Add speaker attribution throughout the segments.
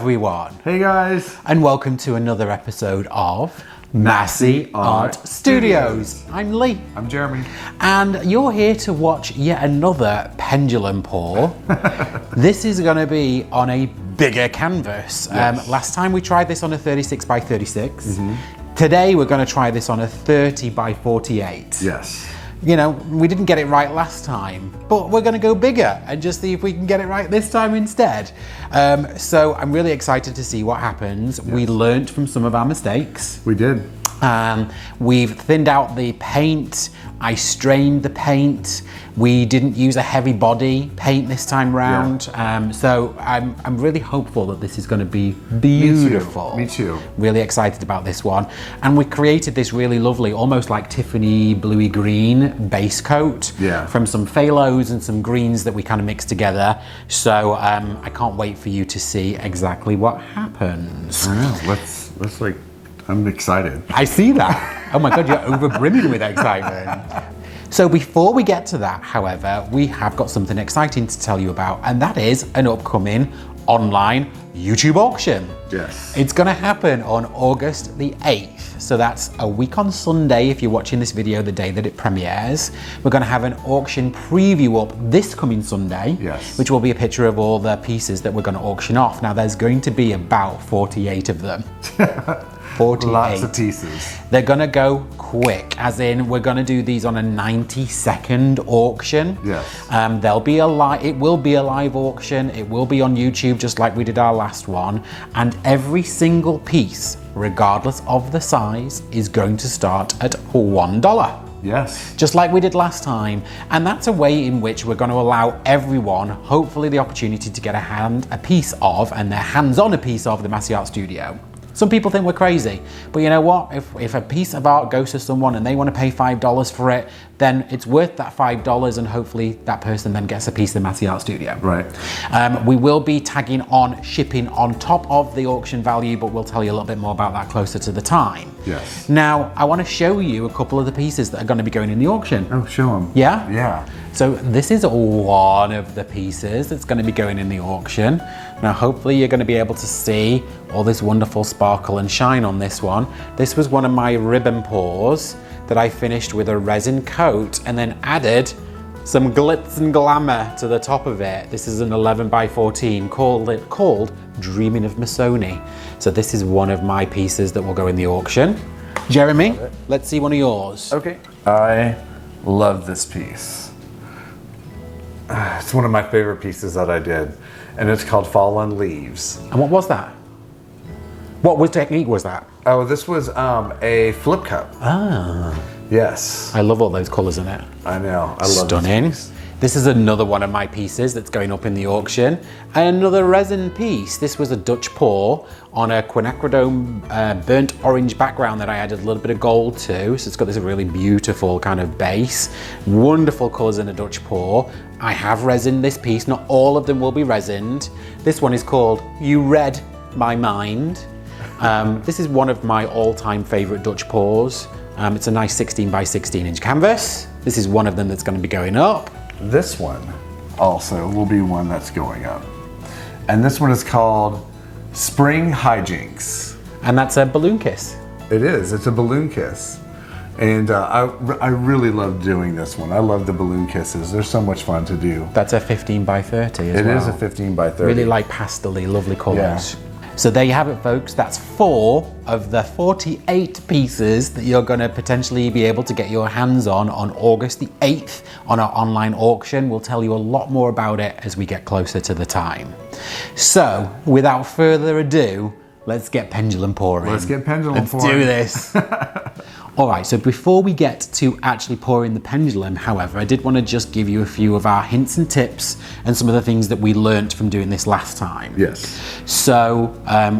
Speaker 1: everyone.
Speaker 2: Hey guys.
Speaker 1: And welcome to another episode of Masse Art Studios. I'm Lee.
Speaker 2: I'm Jeremy.
Speaker 1: And you're here to watch yet another Pendulum Pour. This is going to be on a bigger canvas.
Speaker 2: Yes.
Speaker 1: Last time we tried this on a 36 by 36. Today we're going to try this on a 30 by 48.
Speaker 2: Yes.
Speaker 1: You know, we didn't get it right last time, but we're going to go bigger and just see if we can get it right this time instead. So I'm really excited to see what happens. Yes. We learned from some of our mistakes.
Speaker 2: We did.
Speaker 1: We've thinned out the paint. I strained the paint. We didn't use a heavy body paint this time round. Yeah. So I'm really hopeful that this is going to be beautiful.
Speaker 2: Me too.
Speaker 1: Really excited about this one. And we created this really lovely, almost like Tiffany bluey green base coat.
Speaker 2: Yeah. From
Speaker 1: some phalos and some greens that we kind of mixed together. So I can't wait for you to see exactly what happens.
Speaker 2: I know. Let's like, I'm excited.
Speaker 1: I see that. Oh my God, you're over brimming with excitement. So before we get to that, however, we have got something exciting to tell you about, and that is an upcoming online YouTube auction.
Speaker 2: Yes.
Speaker 1: It's gonna happen on August the 8th. So that's a week on Sunday if you're watching this video the day that it premieres. We're gonna have an auction preview up this coming Sunday.
Speaker 2: Yes.
Speaker 1: Which will be a picture of all the pieces that we're gonna auction off. Now there's going to be about 48 of them. 48.
Speaker 2: Lots of pieces.
Speaker 1: They're gonna go quick, as in we're gonna do these on a 90-second auction.
Speaker 2: Yes.
Speaker 1: It will be a live auction. It will be on YouTube just like we did our last one. And every single piece, regardless of the size, is going to start at $1.
Speaker 2: Yes.
Speaker 1: Just like we did last time. And that's a way in which we're going to allow everyone, hopefully, the opportunity to get a piece of, and their hands on a piece of, the Masse Art Studio. Some people think we're crazy, but you know what? If a piece of art goes to someone and they want to pay $5 for it, then it's worth that $5, and hopefully that person then gets a piece of the Masse Art Studio.
Speaker 2: Right.
Speaker 1: We will be tagging on shipping on top of the auction value, but we'll tell you a little bit more about that closer to the time.
Speaker 2: Yes.
Speaker 1: Now, I want to show you a couple of the pieces that are going to be going in the auction.
Speaker 2: Oh, show them.
Speaker 1: Yeah?
Speaker 2: Yeah.
Speaker 1: So this is one of the pieces that's going to be going in the auction. Now hopefully you're going to be able to see all this wonderful sparkle and shine on this one. This was one of my ribbon pours that I finished with a resin coat and then added some glitz and glamour to the top of it. This is an 11 by 14 called Dreaming of Masoni. So this is one of my pieces that will go in the auction. Jeremy, let's see one of yours.
Speaker 2: Okay. I love this piece. It's one of my favorite pieces that I did, and it's called Fallen Leaves.
Speaker 1: And what was that? What technique was that?
Speaker 2: Oh, this was a flip cup.
Speaker 1: Ah.
Speaker 2: Yes.
Speaker 1: I love all those colors in it.
Speaker 2: I know. I love
Speaker 1: Stunning. This is another one of my pieces that's going up in the auction. Another resin piece. This was a Dutch pour on a quinacridone burnt orange background that I added a little bit of gold to. So it's got this really beautiful kind of base. Wonderful colors in a Dutch pour. I have resined this piece. Not all of them will be resined. This one is called You Read My Mind. This is one of my all-time favorite Dutch pours. It's a nice 16 by 16 inch canvas. This is one of them that's going to be going up.
Speaker 2: This one also will be one that's going up. And this one is called Spring Hijinks.
Speaker 1: And that's a balloon kiss.
Speaker 2: It is. It's a balloon kiss. And I really love doing this one. I love the balloon kisses. They're so much fun to do.
Speaker 1: That's a 15 by 30 as well.
Speaker 2: It is a 15 by 30.
Speaker 1: Really like pastel-y, lovely colors.
Speaker 2: Yeah.
Speaker 1: So there you have it, folks. That's 4 of the 48 pieces that you're going to potentially be able to get your hands on August the 8th on our online auction. We'll tell you a lot more about it as we get closer to the time. So without further ado, let's get pendulum pouring.
Speaker 2: Let's get pendulum pouring.
Speaker 1: Let's do this. All right, so before we get to actually pouring the pendulum, however, I did want to just give you a few of our hints and tips and some of the things that we learnt from doing this last time.
Speaker 2: Yes.
Speaker 1: So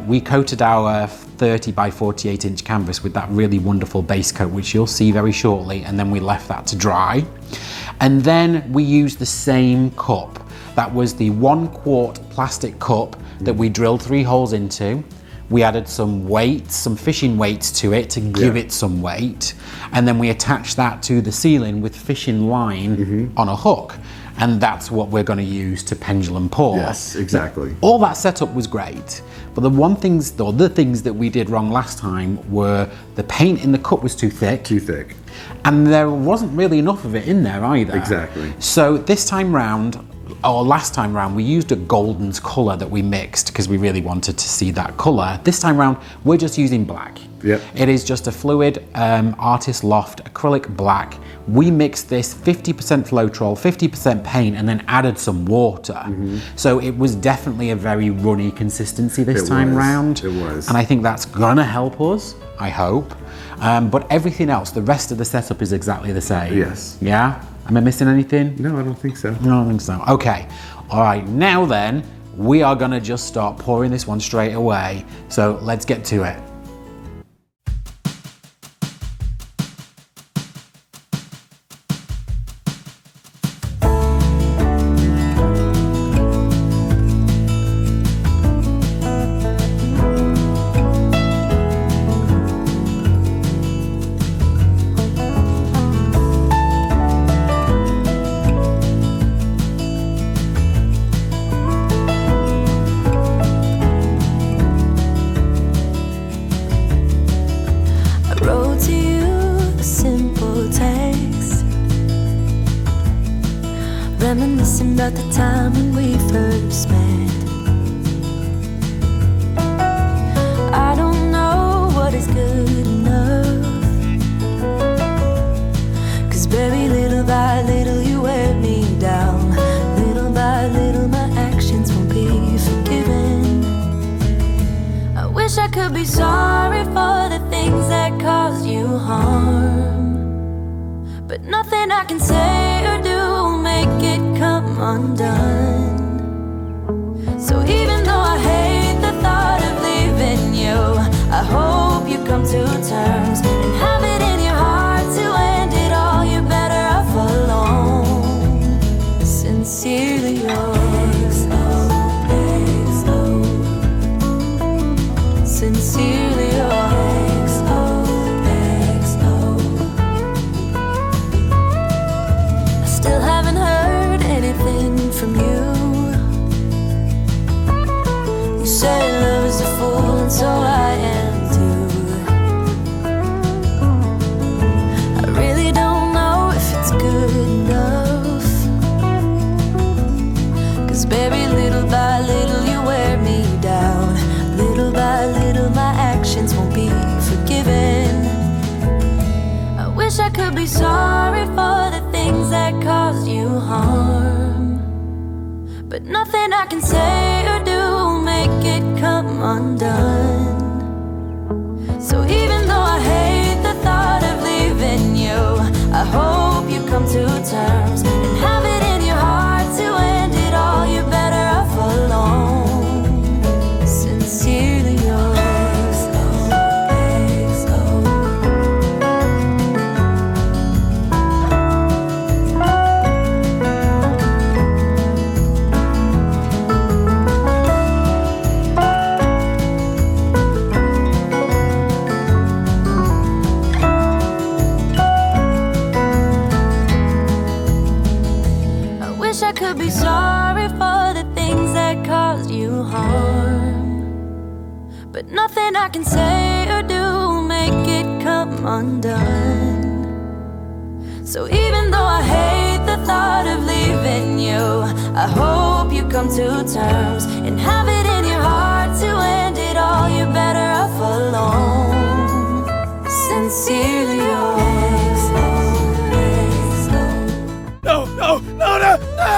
Speaker 1: we coated our 30 by 48 inch canvas with that really wonderful base coat, which you'll see very shortly, and then we left that to dry. And then we used the same cup. That was the 1 quart plastic cup that we drilled 3 holes into. We added some weights, some fishing weights to it to give it some weight. And then we attached that to the ceiling with fishing line on a hook. and that's what we're going to use to pendulum pour.
Speaker 2: Yes, exactly.
Speaker 1: All that setup was great, but the things that we did wrong last time were the paint in the cup was too thick.
Speaker 2: Too thick.
Speaker 1: And there wasn't really enough of it in there either.
Speaker 2: Exactly.
Speaker 1: So this time round, or last time round, we used a golden's colour that we mixed because we really wanted to see that colour. This time round, we're just using black.
Speaker 2: Yep.
Speaker 1: It is just a fluid Artist Loft acrylic black. We mixed this 50% Floetrol, 50% paint, and then added some water. So it was definitely a very runny consistency this time round.
Speaker 2: It was.
Speaker 1: And I think that's gonna help us, I hope. But everything else, the rest of the setup is exactly the same.
Speaker 2: Yes.
Speaker 1: Yeah? Am I missing anything?
Speaker 2: No, I don't think so.
Speaker 1: I don't think so. Okay. All right. Now then, we are going to just start pouring this one straight away. So let's get to it.
Speaker 3: Reminiscing about the time when we first met. I don't know what is good enough, 'cause baby, little by little you wear me down. Little by little my actions won't be forgiven. I wish I could be sorry for the things that caused you harm, but nothing I can say or do will make it come undone. So even though I hate the thought of leaving you, I hope you come to terms and have it in your heart to end it all. You're better off alone. Sincerely yours. Sincerely yours. I still haven't heard anything from you. You say love is a fool, and so I am too. I really don't know if it's good enough, 'cause baby, little by little you wear me down. Little by little my actions won't be forgiven. I wish I could be sorry for the things that caused you harm, but nothing I can say or do will make it come undone. So even though I hate the thought of leaving you, I hope you come to terms and have it in your heart to end it all. You're better off alone. Sincerely yours. I could be sorry for the things that caused you harm, but nothing I can say or do will make it come undone. So even though I hate the thought of leaving you, I hope you come to terms and have it in your heart to end it all. You're better off alone. Sincerely yours.
Speaker 4: No, no, no, no, no!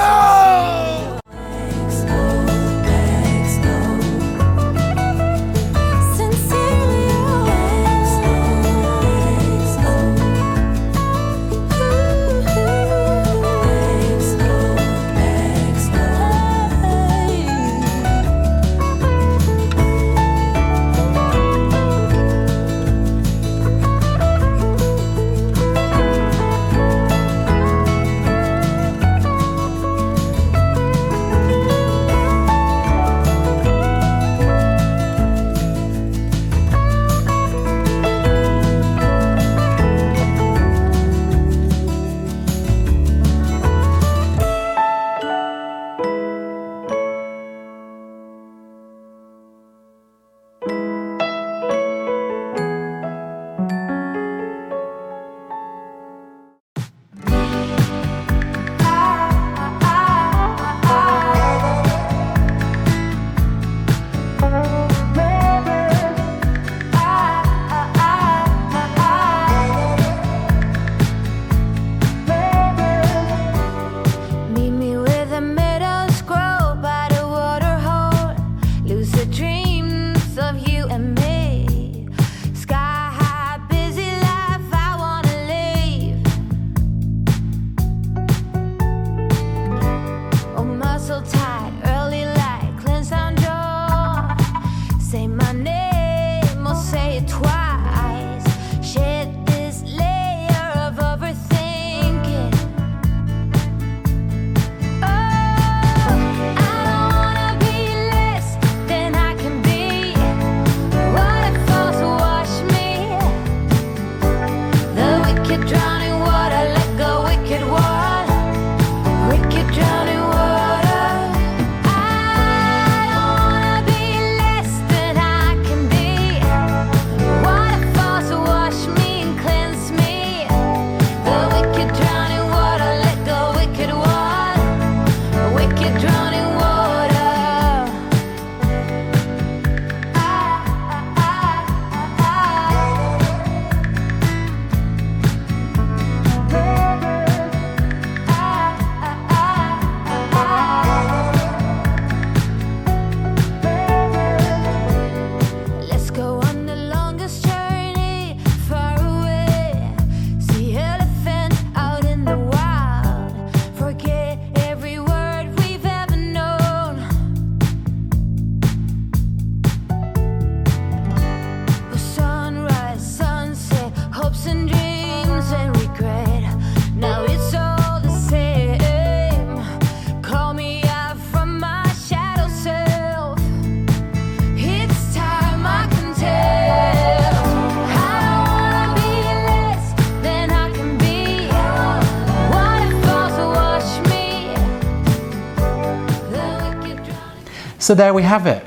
Speaker 1: So there we have it.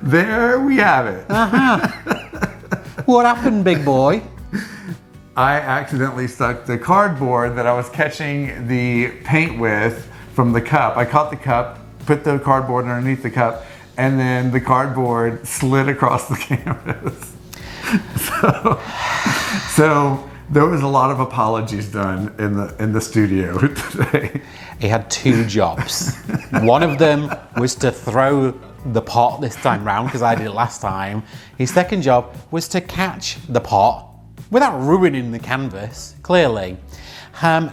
Speaker 2: There we have it.
Speaker 1: What happened, big boy?
Speaker 2: I accidentally stuck the cardboard that I was catching the paint with from the cup. I caught the cup, put the cardboard underneath the cup, and then the cardboard slid across the canvas. So there was a lot of apologies done in the studio today.
Speaker 1: He had two jobs. One of them was to throw the pot this time round, because I did it last time. His second job was to catch the pot without ruining the canvas, clearly.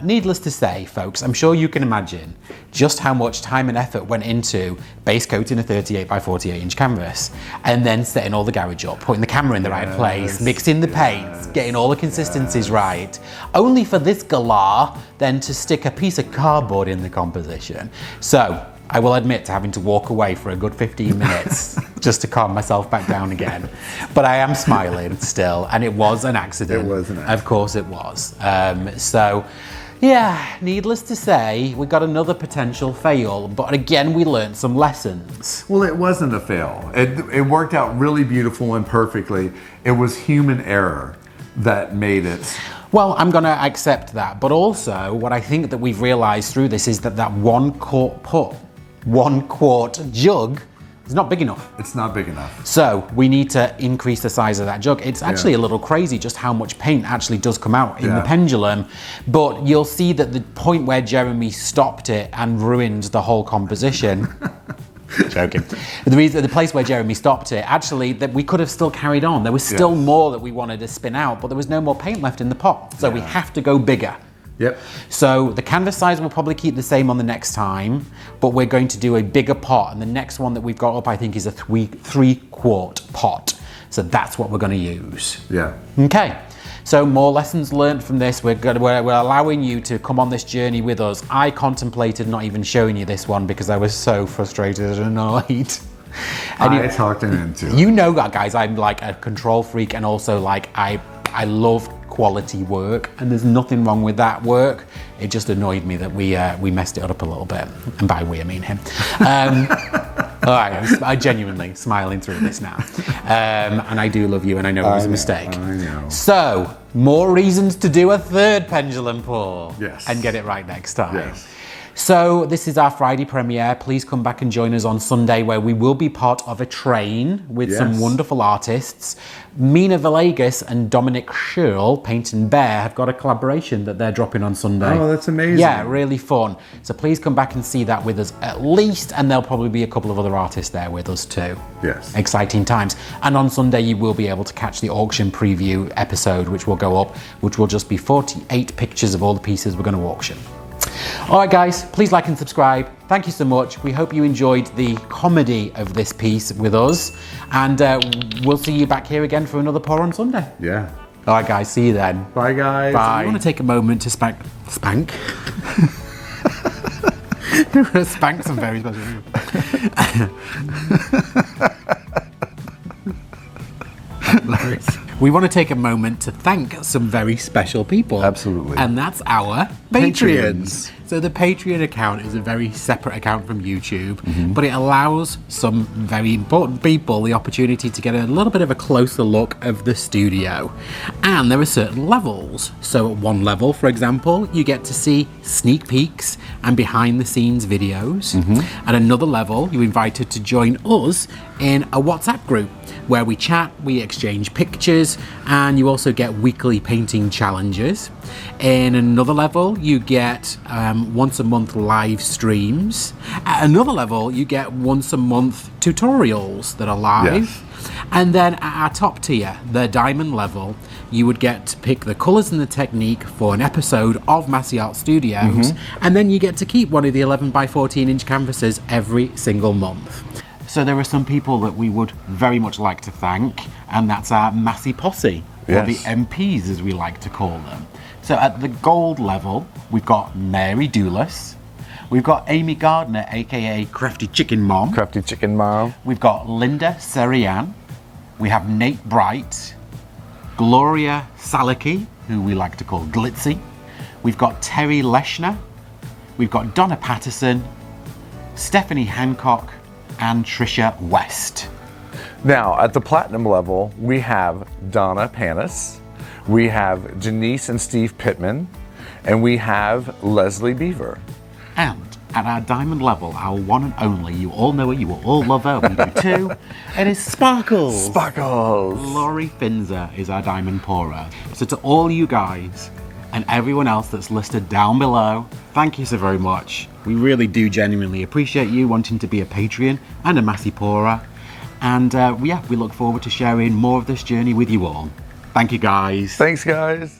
Speaker 1: Needless to say, folks, I'm sure you can imagine just how much time and effort went into base coating a 38 by 48 inch canvas, and then setting all the garage up, putting the camera in the right place, mixing the paints, getting all the consistencies right, only for this galah then to stick a piece of cardboard in the composition. So I will admit to having to walk away for a good 15 minutes just to calm myself back down again. But I am smiling still, and it was an accident.
Speaker 2: It was an accident.
Speaker 1: Of course it was. So, yeah, needless to say, we got another potential fail, but again, we learned some lessons.
Speaker 2: Well, it wasn't a fail. It worked out really beautiful and perfectly. It was human error that made it.
Speaker 1: Well, I'm going to accept that, but also what I think that we've realized through this is that that one quart jug is not big enough.
Speaker 2: It's not big enough.
Speaker 1: So we need to increase the size of that jug. It's actually a little crazy just how much paint actually does come out in the Pendulum, but you'll see that the point where Jeremy stopped it and ruined the whole composition. Joking. The place where Jeremy stopped it, actually, that we could have still carried on. There was still more that we wanted to spin out, but there was no more paint left in the pot. So we have to go bigger.
Speaker 2: Yep.
Speaker 1: So the canvas size will probably keep the same on the next time, but we're going to do a bigger pot, and the next one that we've got up, I think, is a three-quart pot. So that's what we're going to use.
Speaker 2: Yeah.
Speaker 1: Okay. So more lessons learned from this. We're allowing you to come on this journey with us. I contemplated not even showing you this one because I was so frustrated and annoyed.
Speaker 2: I talked him into it.
Speaker 1: You know that, guys. I'm like a control freak, and also like I love quality work, and there's nothing wrong with that work. It just annoyed me that we messed it up a little bit, and by we I mean him. All right, I'm genuinely smiling through this now, and I do love you, and I know it was a mistake.
Speaker 2: I know.
Speaker 1: So more reasons to do a third Pendulum Pour, and get it right next time.
Speaker 2: Yes.
Speaker 1: So this is our Friday premiere. Please come back and join us on Sunday, where we will be part of a train with some wonderful artists. Mina Villegas and Dominic Scherl, Paint and Bear, have got a collaboration that they're dropping on Sunday.
Speaker 2: Oh, that's amazing.
Speaker 1: Yeah, really fun. So please come back and see that with us at least, and there'll probably be a couple of other artists there with us too.
Speaker 2: Yes.
Speaker 1: Exciting times. And on Sunday, you will be able to catch the auction preview episode, which will go up, which will just be 48 pictures of all the pieces we're going to auction. All right, guys, please like and subscribe. Thank you so much. We hope you enjoyed the comedy of this piece with us, and we'll see you back here again for another pour on Sunday.
Speaker 2: Yeah.
Speaker 1: All right, guys, see you then.
Speaker 2: Bye, guys.
Speaker 1: Bye. I want to take a moment to spank. Spank some very special people. We want to take a moment to thank some very special people.
Speaker 2: Absolutely.
Speaker 1: And that's our Patreons. So the Patreon account is a very separate account from YouTube, but it allows some very important people the opportunity to get a little bit of a closer look of the studio. And there are certain levels. So at one level, for example, you get to see sneak peeks and behind the scenes videos. At another level, you're invited to join us in a WhatsApp group where we chat, we exchange pictures, and you also get weekly painting challenges. In another level, you get once a month live streams. At another level, you get once a month tutorials that are live.
Speaker 2: Yes.
Speaker 1: And then at our top tier, the diamond level, you would get to pick the colours and the technique for an episode of Masse Art Studios, and then you get to keep one of the 11 by 14 inch canvases every single month. So there are some people that we would very much like to thank, and that's our Masse Posse, or the MPs as we like to call them. So at the gold level, we've got Mary Doulis, we've got Amy Gardner, aka Crafty Chicken Mom.
Speaker 2: Crafty Chicken Mom.
Speaker 1: We've got Linda Serian, we have Nate Bright, Gloria Salaki, who we like to call Glitzy, we've got Terry Leshner, we've got Donna Patterson, Stephanie Hancock, and Trisha West.
Speaker 2: Now, at the platinum level, we have Donna Panis, we have Janice and Steve Pittman, and we have Leslie Beaver.
Speaker 1: And at our diamond level, our one and only, you all know her, you will all love her, we do too, it is Sparkles.
Speaker 2: Sparkles.
Speaker 1: Laurie Finzer is our diamond pourer. So to all you guys and everyone else that's listed down below, thank you so very much. We really do genuinely appreciate you wanting to be a Patreon and a Masse pourer. And yeah, we look forward to sharing more of this journey with you all. Thank you guys.
Speaker 2: Thanks, guys.